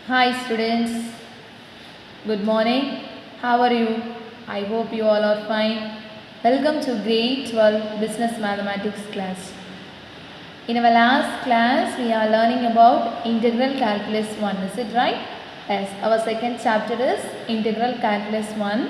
Hi students, good morning. How are you? I hope you all are fine. Welcome to grade 12 business mathematics class. In our last class, we are learning about integral calculus 1. Is it right? Yes, our second chapter is integral calculus 1.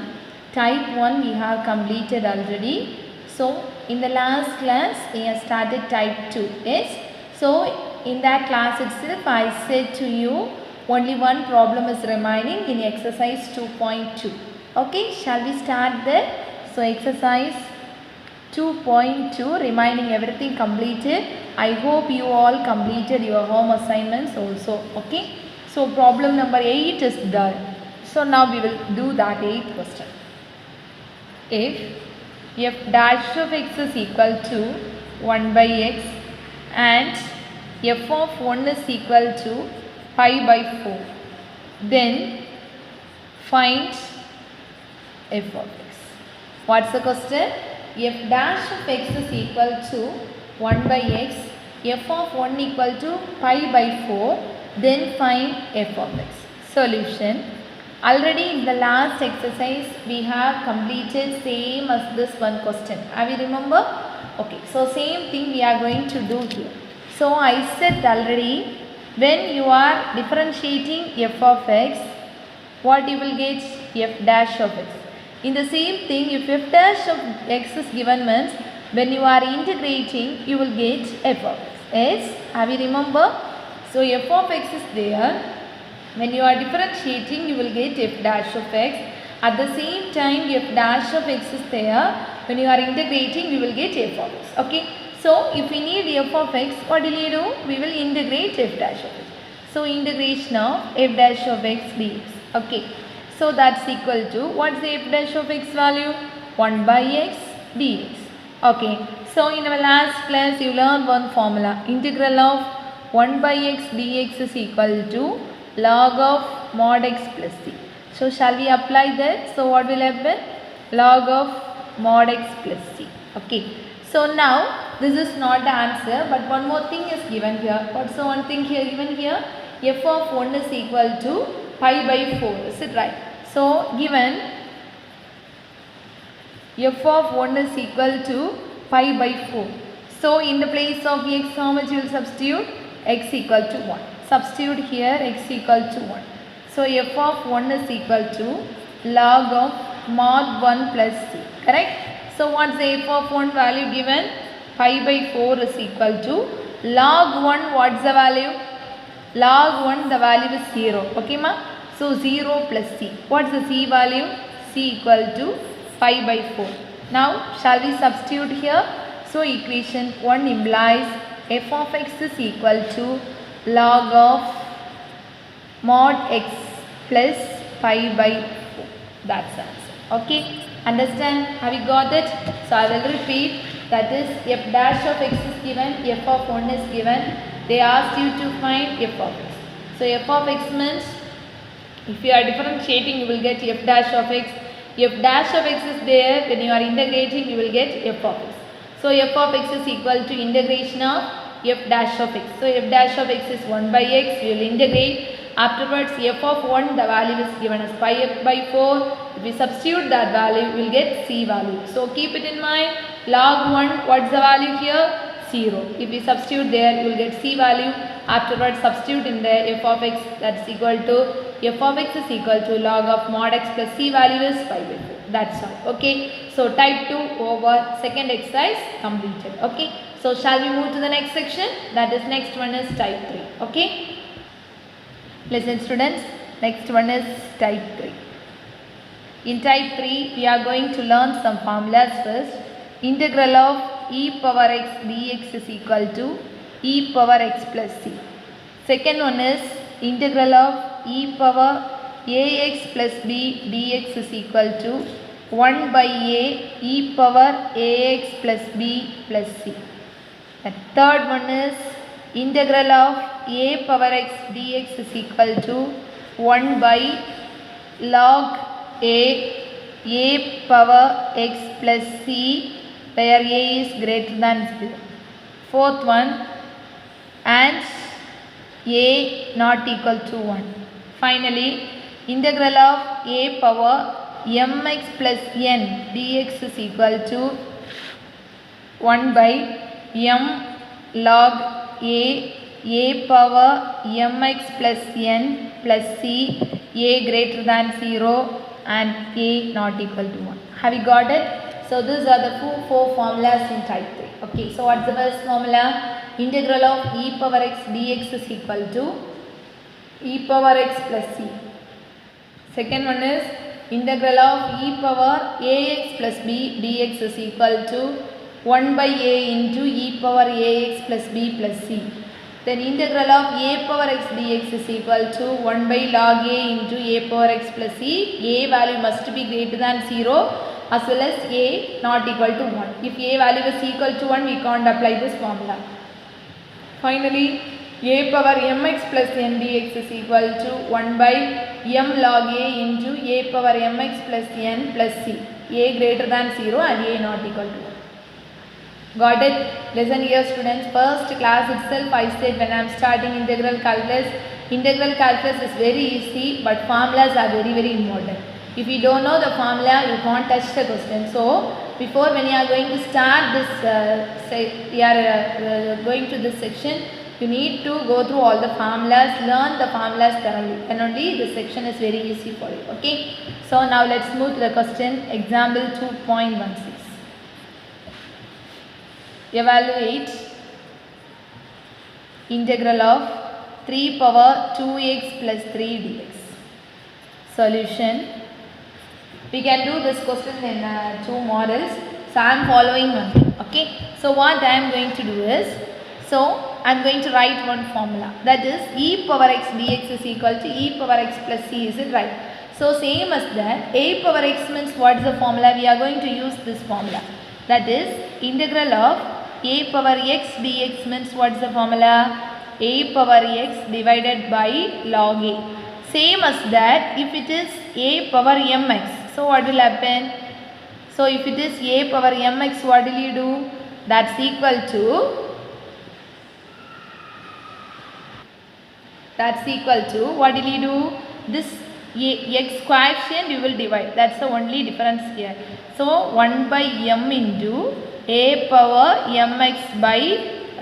Type 1 we have completed already. So, in the last class, we have started type 2. Yes? So, in that class itself, I said to you, only one problem is remaining in exercise 2.2. Okay, shall we start there? So, exercise 2.2 remaining everything completed. I hope you all completed your home assignments also. Okay. So problem number 8 is done. So now we will do that 8th question. If f dash of x is equal to 1 by x and f of 1 is equal to pi by 4, then find f of x. What's the question? F dash of x is equal to 1 by x, f of 1 equal to pi by 4, then find f of x. Solution. Already in the last exercise we have completed same as this one question. Have you remember? Okay, so same thing we are going to do here. So I said already, when you are differentiating f of x, what you will get? F dash of x. In the same thing, if f dash of x is given means, when you are integrating, you will get f of x. Yes? Have you remember? So f of x is there. When you are differentiating, you will get f dash of x. At the same time, f dash of x is there. When you are integrating, you will get f of x. Okay. So if we need f of x, what will you do? We will integrate f dash of x. So integration of f dash of x dx. Okay. So that's equal to, what's the f dash of x value? 1 by x dx. Okay. So in our last class you learned one formula. Integral of 1 by x dx is equal to log of mod x plus c. So shall we apply that? So what will happen? Log of mod x plus c. Okay. So now this is not the answer, but one more thing is given here. What's the one thing here given here? F of 1 is equal to pi by 4. Is it right? So given f of 1 is equal to pi by 4. So in the place of x, how much you will substitute? X equal to 1. Substitute here x equal to 1. So f of 1 is equal to log of mod 1 plus c. Correct? So what's the f of 1 value given? Pi by 4 is equal to log 1. What's the value? Log 1, the value is 0. Okay ma? So 0 plus c. What's the c value? C equal to pi by 4. Now shall we substitute here? So equation 1 implies f of x is equal to log of mod x plus pi by 4. That's the answer. Okay. Understand? Have you got it? So I will repeat. That is, f dash of x is given, f of 1 is given. They asked you to find f of x. So f of x means, if you are differentiating, you will get f dash of x. F dash of x is there. When you are integrating, you will get f of x. So f of x is equal to integration of f dash of x. So f dash of x is 1 by x. We will integrate. Afterwards, f of 1, the value is given as pi by 4. If we substitute that value, we will get c value. So keep it in mind. Log 1, what's the value here? 0. If we substitute there, you will get c value. Afterwards, substitute in there f of x, that's equal to, f of x is equal to log of mod x plus c value is pi by 4. That's all. Okay. So type 2 over second exercise completed. Okay. So shall we move to the next section? That is, next one is type 3. Okay. Listen students, next one is type 3. In type 3, we are going to learn some formulas first. Integral of e power x dx is equal to e power x plus c. Second one is integral of e power ax plus b dx is equal to 1 by a e power ax plus b plus c. The third one is integral of a power x dx is equal to 1 by log a power x plus c, where a is greater than 0. Fourth one, and a not equal to 1. Finally, integral of a power mx plus n dx is equal to 1 by m log a power mx plus n plus c, a greater than 0 and a not equal to 1. Have you got it? So these are the four formulas in type 3. Okay, so what's the first formula? Integral of e power x dx is equal to e power x plus c. Second one is integral of e power ax plus b dx is equal to 1 by a into e power ax plus b plus c. Then integral of a power x dx is equal to 1 by log a into a power x plus c. A value must be greater than 0 as well as a not equal to 1. If a value is equal to 1, we can't apply this formula. Finally, a power mx plus n dx is equal to 1 by m log a into a power mx plus n plus c. A greater than 0 and a not equal to 1. Got it? Listen here students, first class itself I said when I am starting integral calculus is very easy but formulas are very important. If you don't know the formula, you can't touch the question. So, before when you are going to start this, going to this section, you need to go through all the formulas, learn the formulas thoroughly, and only this section is very easy for you. Okay. So, now let's move to the question, example 2.16. Evaluate integral of 3 power 2x plus 3 dx. Solution. We can do this question in two models. So, I am following one. Okay. So, what I am going to do is, I am going to write one formula. That is e power x dx is equal to e power x plus c. Is it right? So, same as that, a power x means what is the formula? We are going to use this formula. That is integral of a power x dx means what is the formula? A power x divided by log a. Same as that, if it is a power mx, so what will happen? So if it is a power mx, what will you do? That's equal to what will you do? This x coefficient you will divide. That's the only difference here. So 1 by m into a power mx by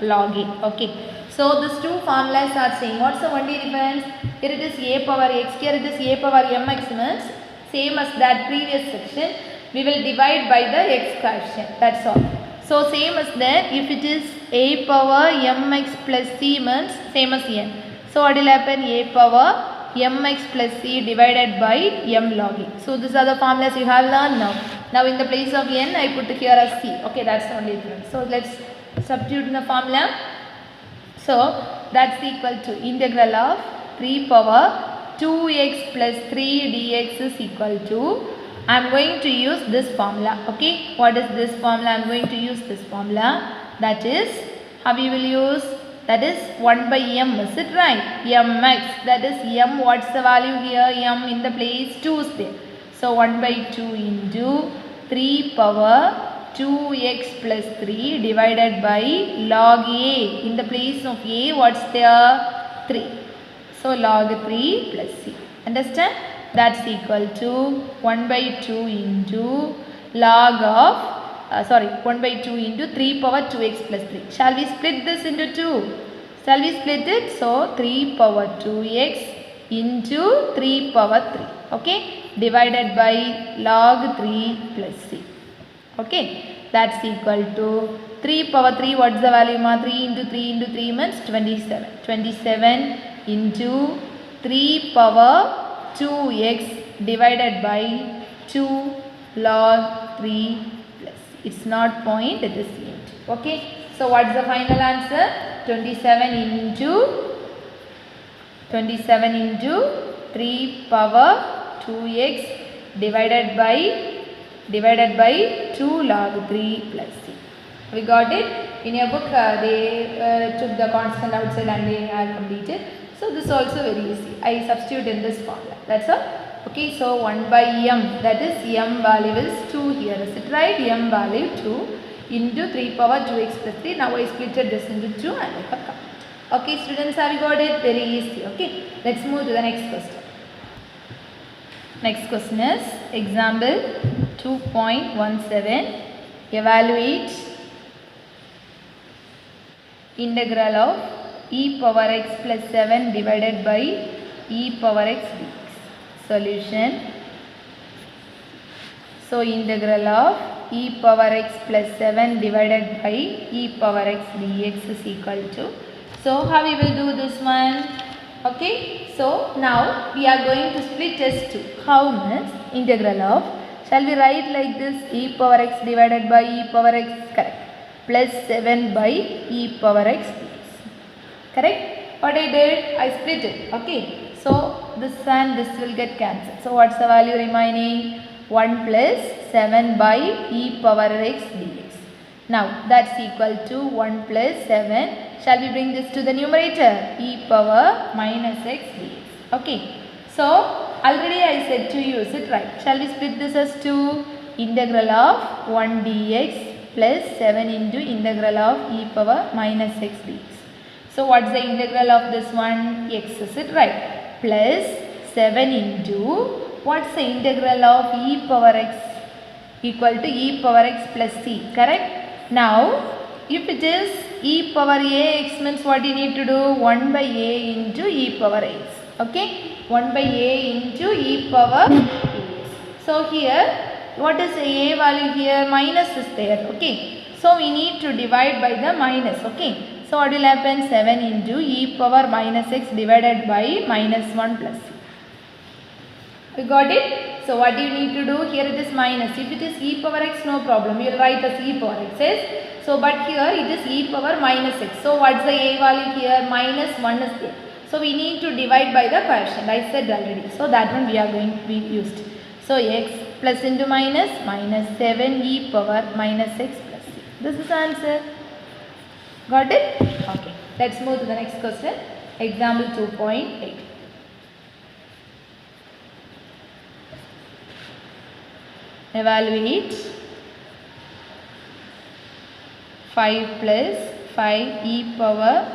log a. Okay. So these two formulas are same. What's the only difference? Here it is a power x, here it is a power mx means same as that previous section. We will divide by the x coefficient. That's all. So same as that, if it is a power mx plus c means same as n. So what will happen? A power mx plus c divided by m log a. So these are the formulas you have learned now. Now in the place of n, I put here as c. Okay, that's the only difference. So let's substitute in the formula. So that's equal to integral of 3 power 2x plus 3 dx is equal to, I am going to use this formula. Okay, what is this formula? I am going to use this formula. That is, how we will use? That is 1 by m, is it right? mx, that is m, what's the value here? M in the place 2 is there. So 1 by 2 into 3 power 2x plus 3 divided by log a. In the place of a, what's there? 3. So log 3 plus c. Understand? That's equal to 1 by 2 into log of 1 by 2 into 3 power 2x plus 3. Shall we split this into 2? Shall we split it? So 3 power 2x into 3 power 3. Okay. Divided by log 3 plus c. Okay. That's equal to 3 power 3. What's the value? 3 into 3 into 3 means 27. 27 into 3 power 2x divided by 2 log 3 plus. It's not point, it is unit. Okay. So what's the final answer? 27 into 3 power 2x divided by 2 log 3 plus c. We got it? In your book they took the constant outside and they have completed. So this is also very easy. I substitute in this formula. That's all. Okay, so 1 by m, that is m value is 2 here. Is it right? M value 2 into 3 power 2x plus 3. Now I splitted this into 2 and I have come. Okay students, have you got it? Very easy. Okay, let's move to the next question. Next question is example 2.17. Evaluate integral of e power x plus 7 divided by e power x dx. Solution. So integral of e power x plus 7 divided by e power x dx is equal to. So how we will do this one? Okay. So now we are going to split as 2. How means integral of, shall we write like this, e power x divided by e power x, correct, plus 7 by e power x dx. Correct? What I did? I split it. Okay. So this and this will get cancelled. So what's the value remaining? 1 plus 7 by e power x dx. Now that's equal to 1 plus 7. Shall we bring this to the numerator? E power minus x dx. Okay. So already I said to use it, right. Shall we split this as 2? Integral of 1 dx plus 7 into integral of e power minus x dx. So what's the integral of this one? X, is it right? Plus 7 into, what's the integral of e power x? Equal to e power x plus c, correct? Now if it is e power a x means what you need to do? 1 by a into e power x. Okay? 1 by a into e power x. So here, what is a value here? Minus is there. Okay? So we need to divide by the minus. Okay? So what will happen? 7 into e power minus x divided by minus 1 plus c. You got it? So what do you need to do? Here it is minus. If it is e power x, no problem. You will write as e power x. So but here it is e power minus x. So what's the a value here? Minus 1 is there. So we need to divide by the quotient. I said already. So that one we are going to be used. So x plus into minus, minus 7 e power minus x plus c. This is the answer. Got it? Okay. Let's move to the next question. Example 2.8. Evaluate 5 plus 5 e power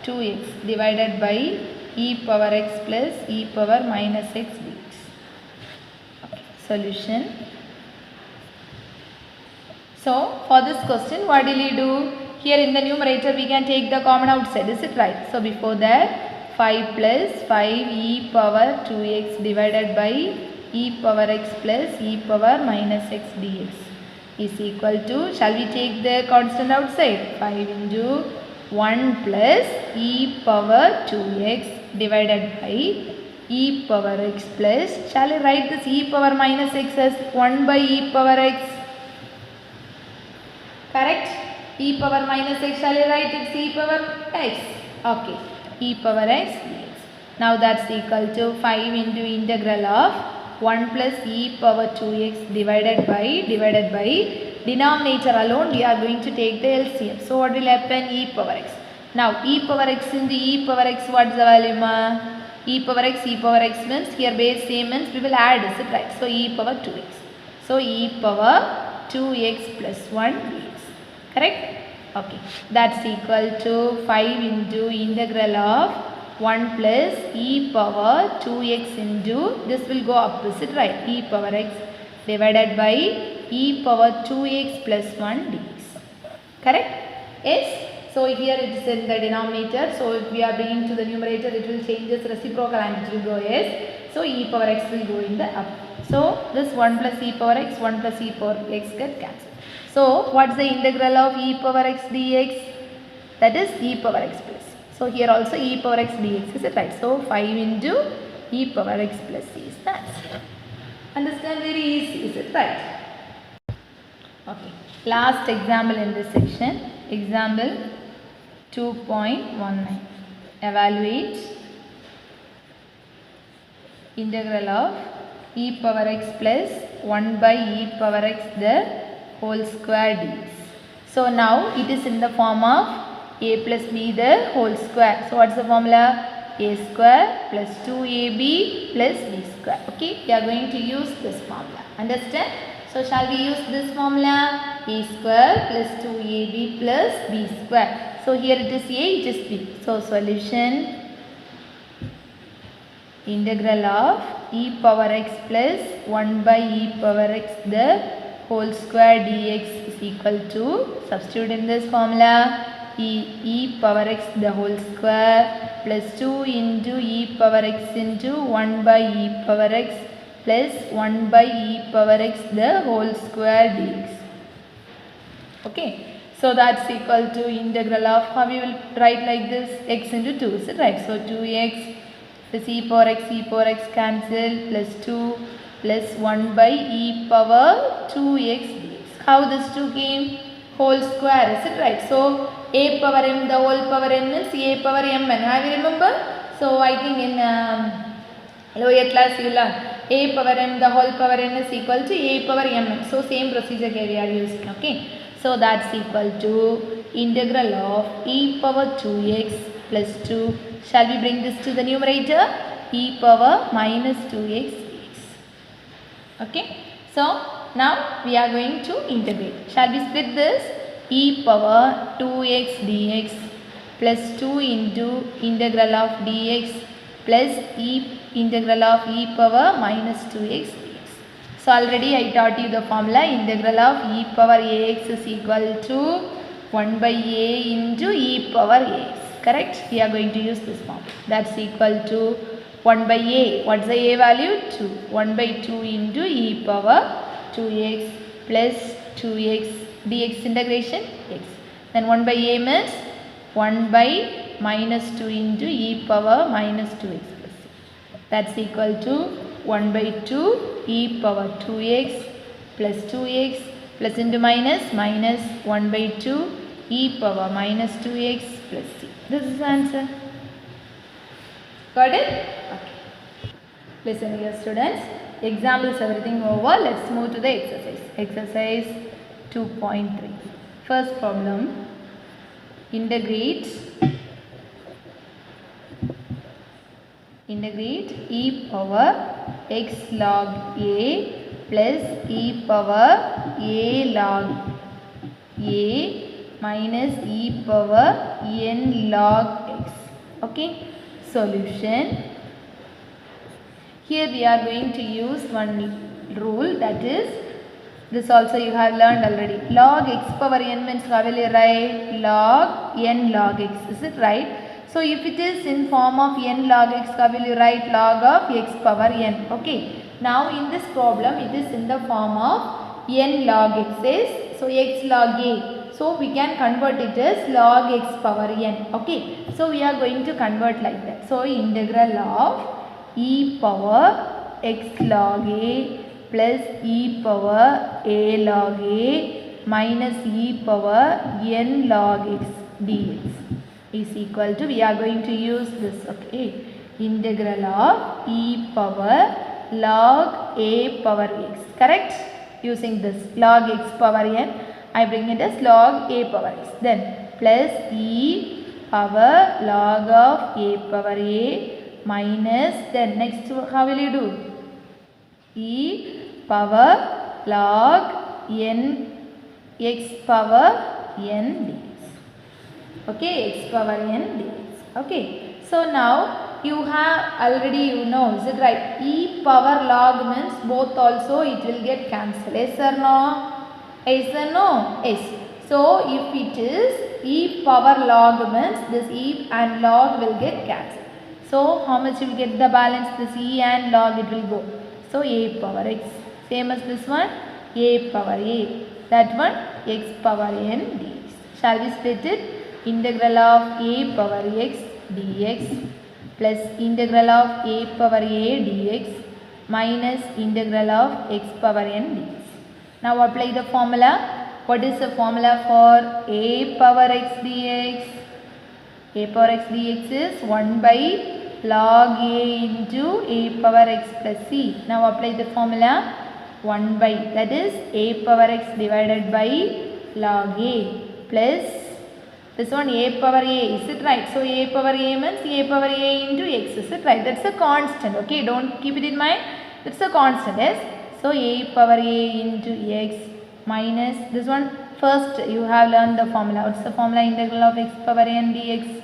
2x divided by e power x plus e power minus x dx. Okay. Solution. So for this question, what will you do? Here in the numerator we can take the common outside, is it right? So before that, 5 plus 5 e power 2x divided by e power x plus e power minus x dx is equal to, shall we take the constant outside? 5 into 1 plus e power 2x divided by e power x plus, shall I write this e power minus x as 1 by e power x? Correct? E power minus x, shall I write it e power x? Okay. E power x dx. Now that's equal to 5 into integral of 1 plus e power 2x divided by denominator alone we are going to take the LCM. So what will happen? E power x. Now e power x into e power x, what's the value ma? E power x means here base same means we will add, is it right? So e power 2x. So e power 2x plus 1 dx. Correct? Okay. That's equal to 5 into integral of 1 plus e power 2x into, this will go up, is it right? E power x divided by e power 2x plus 1 dx. Correct? Yes? So here it is in the denominator. So if we are bringing to the numerator, it will change its reciprocal and it will go yes. So e power x will go in the up. So this 1 plus e power x, 1 plus e power x get cancelled. So what's the integral of e power x dx? That is e power x plus. So here also e power x dx, is it right? So 5 into e power x plus c is the answer. Understand? Very easy, is it right? Okay. Last example in this section. Example 2.19. Evaluate integral of e power x plus 1 by e power x the whole square dx. So now it is in the form of a plus b the whole square. So what's the formula? A square plus 2ab plus b square. Okay, we are going to use this formula. Understand? So shall we use this formula? A square plus 2ab plus b square. So here it is a, it is b. So solution, integral of e power x plus 1 by e power x the whole square dx is equal to, substitute in this formula, e power x the whole square plus 2 into e power x into 1 by e power x plus 1 by e power x the whole square dx. Okay, so that's equal to integral of, how we will write like this, x into 2, is it right? So 2x plus e power x cancel, plus 2 plus 1 by e power 2x dx. How this 2 came? Whole square, is it right? So a power m the whole power n means a power mn. Have you remember? So I think in lower class you learn a power m the whole power n is equal to a power mn. So same procedure we are using. Okay, so that's equal to integral of e power 2x plus 2. Shall we bring this to the numerator? E power minus 2x dx. Okay, so now we are going to integrate. Shall we split this? E power 2x dx plus 2 into integral of dx plus integral of e power minus 2x dx. So already I taught you the formula, integral of e power ax is equal to 1 by a into e power ax. Correct? We are going to use this form. That's equal to 1 by a. What's the a value? 2. 1 by 2 into e power 2x plus 2x dx integration x. Then 1 by a means 1 by minus 2 into e power minus 2x plus c. That's equal to 1 by 2 e power 2x plus 2x plus into minus 1 by 2 e power minus 2x plus c. This is the answer. Got it? Okay. Listen here students. Examples everything over. Let's move to the exercise. Exercise 2.3. First problem. Integrate e power x log a plus e power a log a minus e power n log x. Okay. Solution. Here we are going to use one rule, that is, this also you have learned already. Log x power n means how will you write? Log n log x. Is it right? So if it is in form of n log x, how will you write? Log of x power n. Okay. Now in this problem it is in the form of n log x is, so x log a. So we can convert it as log x power n. Okay. So we are going to convert like that. So integral of e power x log a plus e power a log a minus e power n log x dx is equal to, we are going to use this. Okay. Integral of e power log a power x. Correct? Using this log x power n, I bring it as log a power x. Then plus e power log of a power a minus, then next how will you do? E power log n x power n dx. Okay, x power n dx. Okay, so now you have already, you know, is it right? E power log means both also it will get cancelled. Yes or no? Yes or no? Yes. So if it is e power log means this e and log will get cancelled. So how much you will get the balance? This e and log it will go. So a power x. Same as this one, a power a. That one x power n dx. Shall we split it? Integral of a power x dx plus integral of a power a dx minus integral of x power n dx. Now apply the formula. What is the formula for a power x dx? A power x dx is 1 by log a into a power x plus c. Now apply the formula. 1 by, that is a power x divided by log a plus this one a power a. Is it right? So a power a means a power a into x. Is it right? That's a constant. Okay, don't keep it in mind. It's a constant. Yes. So a power a into x minus this one. First you have learned the formula. What's the formula? Integral of x power n dx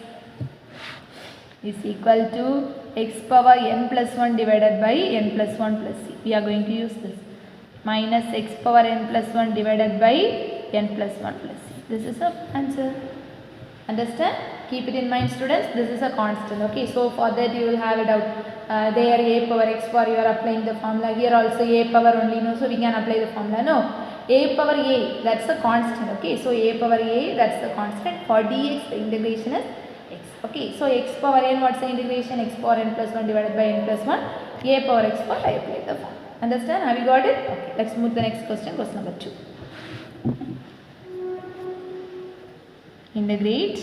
is equal to x power n plus 1 divided by n plus 1 plus c. We are going to use this. Minus x power n plus 1 divided by n plus 1 plus c. This is the answer. Understand? Keep it in mind, students. This is a constant. Okay. So for that you will have a doubt. There a power x power you are applying the formula. Here also a power only. No. So we can apply the formula. No. A power a, that's a constant. Okay. So a power a, that's the constant. For dx the integration is x. Okay. So x power n, what's the integration? X power n plus 1 divided by n plus 1. A power x power, I apply the formula. Understand? Have you got it? Okay. Let's move to the next question. Question number 2. Integrate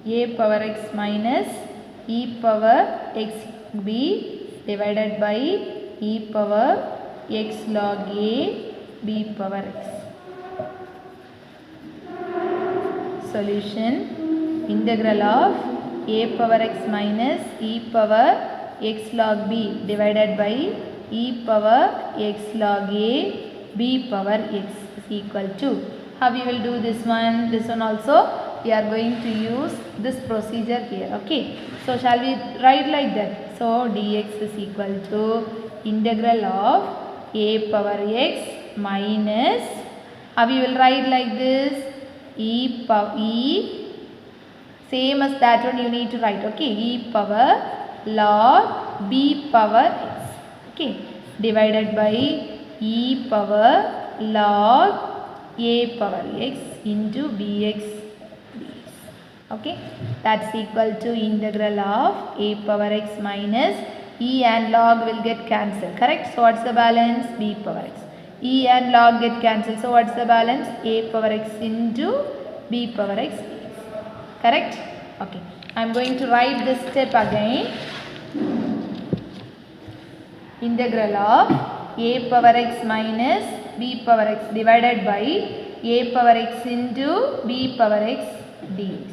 a power x minus e power x b divided by e power x log a b power x. Solution: integral of a power x minus e power x log b divided by e power x log a b power x is equal to, how we will do this one? This one also we are going to use this procedure here. Okay. So shall we write like that? So dx is equal to integral of a power x minus, how we will write like this? Same as that one you need to write. Okay. E power log b power x. Okay. Divided by e power log a power x into bx dx. Okay. That's equal to integral of a power x minus e and log will get cancelled. Correct. So what's the balance? B power x. E and log get cancelled. So what's the balance? A power x into b power x dx. Correct. Okay. I'm going to write this step again. Integral of a power x minus b power x divided by a power x into b power x dx.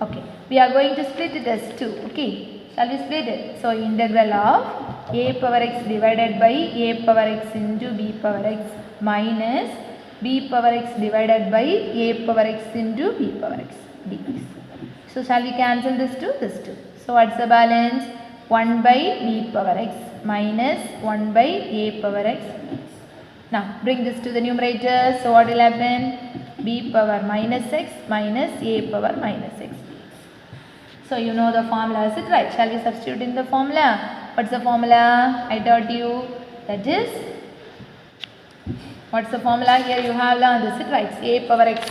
Okay. We are going to split it as 2. Okay. Shall we split it? So integral of a power x divided by a power x into b power x minus b power x divided by a power x into b power x dx. So shall we cancel this 2? This 2. So what's the balance? 1 by b power x minus 1 by a power x dx. Now bring this to the numerator. So what will happen? B power minus x minus a power minus x. So you know the formula, is it right? Shall we substitute in the formula? What's the formula? I taught you. That is, what's the formula? Here you have this, it right? A power x.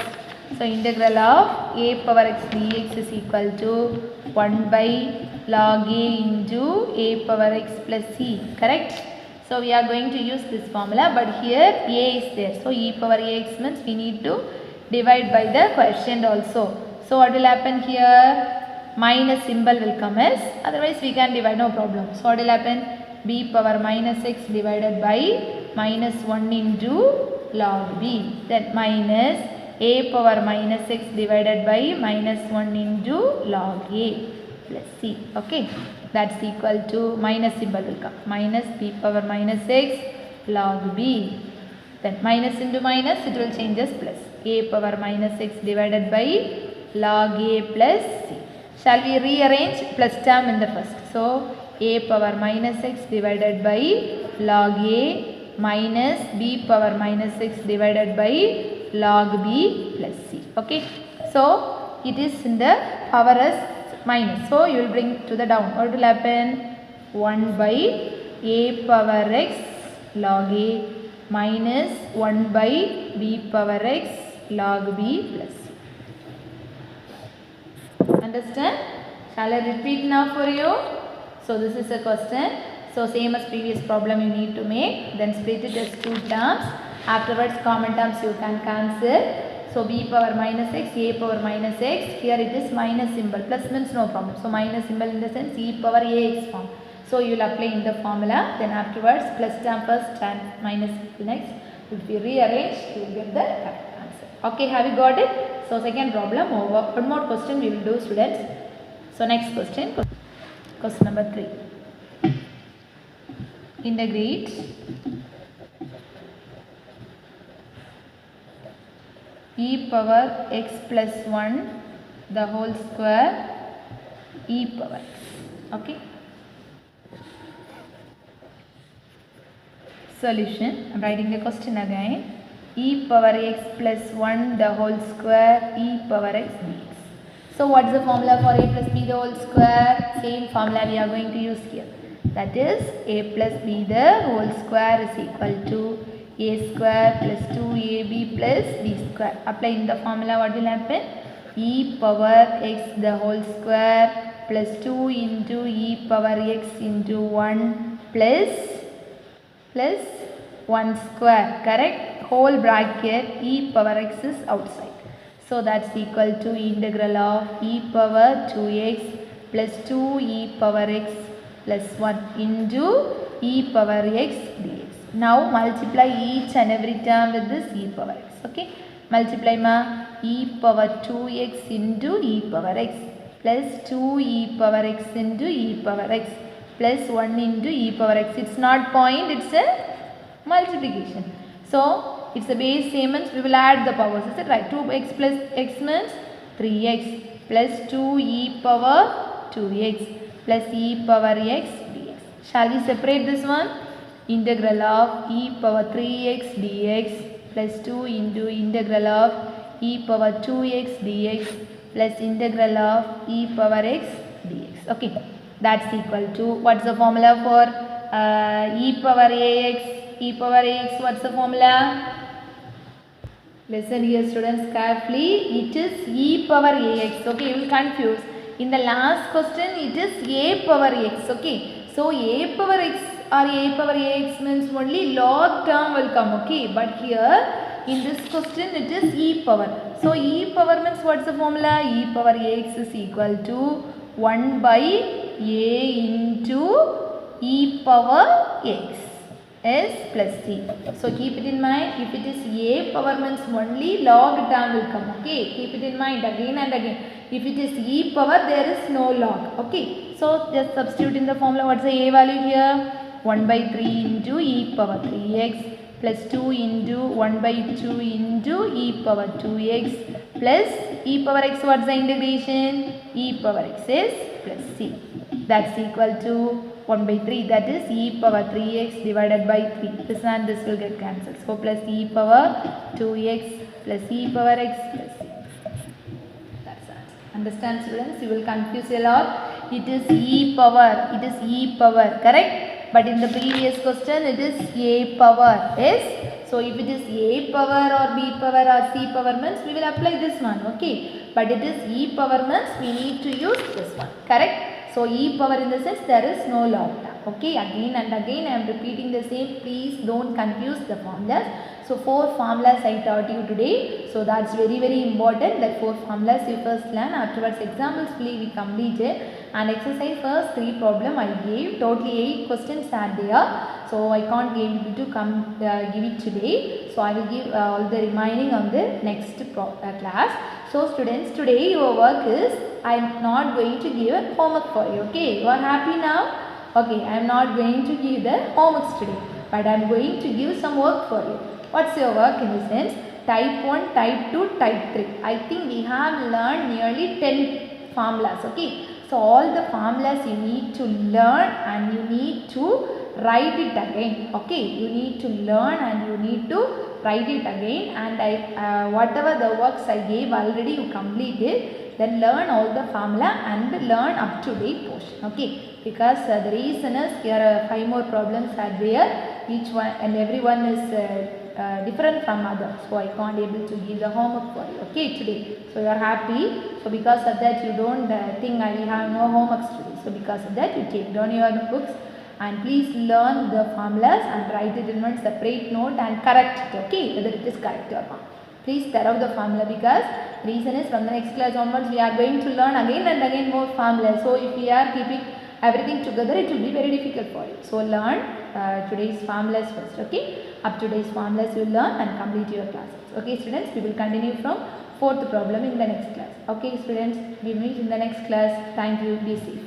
So integral of a power x dx is equal to 1 by log a into a power x plus c. Correct? So we are going to use this formula, but here a is there. So e power ax means we need to divide by the quotient also. So what will happen here? Minus symbol will come as, otherwise we can divide, no problem. So what will happen? B power minus x divided by minus 1 into log b. Then minus a power minus x divided by minus 1 into log a plus c. Okay. That's equal to, minus symbol will come. Minus b power minus x log b. Then minus into minus, it will change as plus. A power minus x divided by log a plus c. Shall we rearrange plus term in the first? So a power minus x divided by log a minus b power minus x divided by log b plus c. Okay. So it is in the power as minus. So you will bring to the down. What will happen? 1 by a power x log a minus 1 by b power x log b plus c. Understand? Shall I repeat now for you? So this is a question. So same as previous problem you need to make. Then split it as 2 terms. Afterwards common terms you can cancel. So b power minus x, a power minus x. Here it is minus symbol. Plus means no problem. So minus symbol in the sense e power ax form. So you will apply in the formula. Then afterwards plus term first and minus next. If you rearrange, you will get the correct answer. Okay, have you got it? So second problem over. One more question we will do, students. So next question. Question number 3. Integrate e power x plus 1 the whole square e power x. Okay. Solution. I am writing the question again. E power x plus 1 the whole square e power x dx. So what is the formula for a plus b the whole square? Same formula we are going to use here. That is a plus b the whole square is equal to a square plus 2ab plus b square. Applying the formula, what will happen? E power x the whole square plus 2 into e power x into 1 plus 1 square, correct? Whole bracket e power x is outside. So that's equal to integral of e power 2x plus 2 e power x plus 1 into e power x dx. Now multiply each and every term with this e power x. Okay, multiply ma e power 2x into e power x plus 2 e power x into e power x plus 1 into e power x. It's not point, it's a multiplication. So it's a base same means we will add the powers. Is it right? 2x plus x means 3x plus 2 e power 2x plus e power x dx. Shall we separate this one? Integral of e power 3x dx plus 2 into integral of e power 2x dx plus integral of e power x dx. Okay, that's equal to, what's the formula for e power ax? E power ax, what's the formula? Listen here students carefully. It is e power ax. Okay, you will confuse. In the last question it is a power x. Okay, so a power x or a power ax means only log term will come. Okay, but here in this question it is e power. So e power means what's the formula? E power ax is equal to 1 by a into e power x s plus c. So keep it in mind, if it is a power means only log term will come. Okay, keep it in mind again and again. If it is e power, there is no log. Okay, so just substitute in the formula. What's the a value here? 1 by 3 into e power 3x plus 2 into 1 by 2 into e power 2x plus e power x. What's the integration? E power x is plus c. That's equal to 1 by 3, that is e power 3x divided by 3. This and this will get cancelled. So plus e power 2x plus e power x plus c. That's it. Understand students? You will confuse a lot. It is e power. It is e power. Correct? But in the previous question it is a power. Yes? So if it is a power or b power or c power means we will apply this one. Okay? But it is e power means we need to use this one. Correct? So e power in the sense there is no log term. Okay, again and again I am repeating the same. Please don't confuse the formulas. So 4 formulas I taught you today. So that's very important. That 4 formulas you first learn. Afterwards examples we completed. And exercise first 3 problem I gave. Totally 8 questions are there. So I can't be able to give it today. So I will give all the remaining on the next class. So students, today your work is, I am not going to give a homework for you. Okay, you are happy now? Okay, I am not going to give the homeworks today, but I am going to give some work for you. What's your work in the sense? Type 1, type 2, type 3. I think we have learned nearly 10 formulas. Okay, so all the formulas you need to learn and you need to write it again. Okay, you need to learn and you need to write it again. And whatever the works I gave already you completed. Then learn all the formula and learn up to date portion. Okay, because the reason is here 5 more problems are there. Each one and everyone is different from others. So I can't able to give the homework for you. Okay, today. So you are happy. So because of that you don't think I will have no homeworks today. So because of that you take down your books and please learn the formulas and write it in one separate note and correct it. Okay, whether it is correct or not. Please tear out the formula because reason is from the next class onwards we are going to learn again and again more formulas. So if we are keeping everything together it will be very difficult for you. So learn today's formulas first. Okay, up to today's formulas you will learn and complete your classes. Okay students, we will continue from 4th problem in the next class. Okay students, we meet in the next class. Thank you. Be safe.